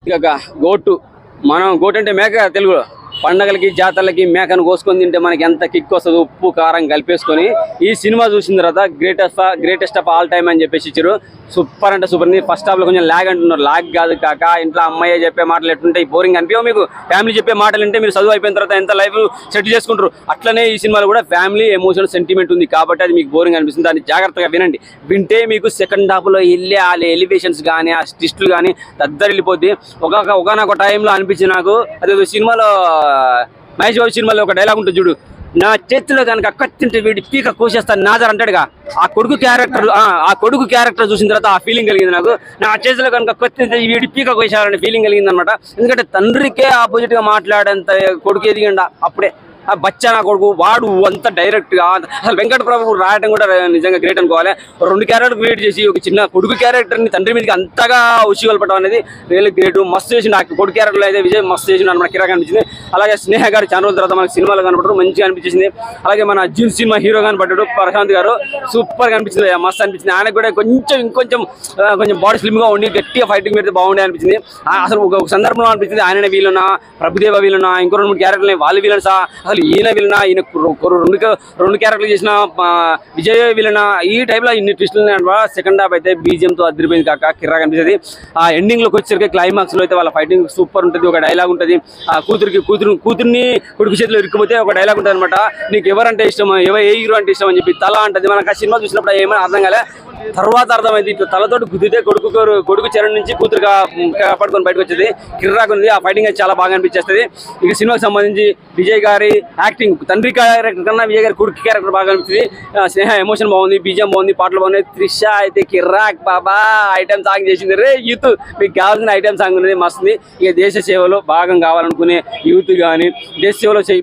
ఇక గోటు మనం గోటు అంటే మేక తెలుగులో పండగలకి జాతరలకి మేకను కోసుకొని తింటే మనకి ఎంత కిక్ వస్తుంది ఉప్పు కారం కలిపేసుకొని ఈ సినిమా చూసిన తర్వాత గ్రేటెస్ట్ ఆఫ్ ఆల్ టైమ్ అని చెప్పేసి ఇచ్చారు. సూపర్ అంటే సూపర్. ఫస్ట్ హాఫ్ లో కొంచెం లాగ్ అంటున్నారు. లాగ్ కాదు కాక ఇంట్లో అమ్మాయి చెప్పే మాటలు ఎట్లుంటాయి బోరింగ్ అనిపించవు మీకు. ఫ్యామిలీ చెప్పే మాటలు అంటే మీరు చదువు అయిపోయిన తర్వాత ఎంత లైఫ్ సెట్ చేసుకుంటారు. అట్లనే ఈ సినిమాలో కూడా ఫ్యామిలీ ఎమోషనల్ సెంటిమెంట్ ఉంది కాబట్టి అది మీకు బోరింగ్ అనిపిస్తుంది. దాన్ని జాగ్రత్తగా వినండి. వింటే మీకు సెకండ్ హాఫ్ లో వెళ్ళి ఆ ఎలివేషన్స్ కానీ ఆ ట్విస్టులు కానీ దద్దరిల్లిపోద్ది. ఒక టైంలో అనిపించింది నాకు అదే సినిమాలో మహేష్ బాబు సినిమాలో ఒక డైలాగ్ ఉంటుంది చూడు, నా చేతిలో కనుక కత్తింటే వీడి పీక కోసేస్తాను నాజర్ అంటాడుగా. ఆ కొడుకు క్యారెక్టర్ చూసిన తర్వాత ఆ ఫీలింగ్ కలిగింది నాకు. నా చేతిలో కనుక కత్తింటే వీడి పీక కోసేయాలనే ఫీలింగ్ కలిగింది అనమాట. ఎందుకంటే తండ్రికే ఆపోజిట్ గా మాట్లాడేంత కొడుకు ఎదిగిండ అప్పుడే. ఆ బచ్చా నా కొడుకు వాడు అంత డైరెక్ట్ గా అసలు వెంకట ప్రభు రాయటం కూడా నిజంగా గ్రేట్ అనుకోవాలి. 2 క్యారెక్టర్ క్రియేట్ చేసి ఒక చిన్న కొడుకు క్యారెక్టర్ ని తండ్రి మీదకి అంతగా ఉసిగొల్పడం అనేది రియల్ గ్రేట్. మస్తు చేసిండు. ఆ కొడుకు క్యారెక్టర్ లో అయితే విజయ్ మస్తు చేసిండు అనమాట. కిరాక్ అనిపించింది. అలాగే స్నేహ గారు చాలా రోజుల తర్వాత మనకి సినిమాలో కనపడరు, మంచిగా అనిపించింది. అలాగే మన జిమ్ సినిమా హీరో కనపడ్డాడు ప్రశాంత్ గారు, సూపర్ గా అనిపించింది, మస్తు అనిపించింది. ఆయనకు కూడా ఇంకొంచెం బాడీ స్లిమ్ గా ఉండి గట్టిగా ఫైటింగ్ పెడితే బాగుండే అనిపించింది. అసలు ఒక సందర్భంలో అనిపించింది ఆయననే వీలున్నా, ప్రభుదేవ వీలున్నా, ఇంకో 2-3 క్యారెక్టర్లు వాళ్ళు వీలన్నా, అసలు ఈయన వీలనా, ఈయన 2 క్యారెక్టర్లు చేసిన విజయ్ వీలనా, ఈ టైప్ లో ఇన్ని ట్విస్టులు. సెకండ్ హాఫ్ అయితే బీజిఎం తో అదిరిపోయింది కాక కిర్రాక్ అనిపిస్తుంది. ఆ ఎండింగ్ లోకి వచ్చేసరికి క్లైమాక్స్ లో అయితే వాళ్ళ ఫైటింగ్ సూపర్ ఉంటుంది. ఒక డైలాగ్ ఉంటుంది, ఆ కూతుర్ని కొడుకు చేతిలో ఇరుక్కుపోతే ఒక డైలాగ్ ఉంటుంది అనమాట, నీకు ఎవరంటే ఇష్టం, ఏ హీరో అంటే ఇష్టం అని చెప్పి తల అంటది. మనకు ఆ సినిమా చూసినప్పుడు ఏమైనా అర్థం కాలే, తర్వాత అర్థమైంది. ఇట్లా తలతోటి గుద్దితే కొడుకు చరణ్ నుంచి కూతురుగా పడుకొని బయటకు వచ్చేది. కిర్రాక్ ఉంది. ఆ ఫైటింగ్ అయితే చాలా బాగా అనిపించేస్తుంది. ఇక సినిమాకి సంబంధించి విజయ్ గారి యాక్టింగ్, తండ్రి క్యారెక్టర్ కన్నా విజయ్ గారి కొడుకు క్యారెక్టర్ బాగా అనిపిస్తుంది. స్నేహ ఎమోషన్ బాగుంది, బీజం బాగుంది, పాటలు బాగున్నాయి. త్రిష అయితే కిర్రాక్ బాబా ఐటమ్ సాంగ్ చేసింది. రే యూత్ మీకు కావాల్సిన ఐటమ్ సాంగ్ ఉన్నది మస్తుంది. ఇక దేశ సేవలో భాగం కావాలనుకునే యూత్ కానీ దేశ సేవలో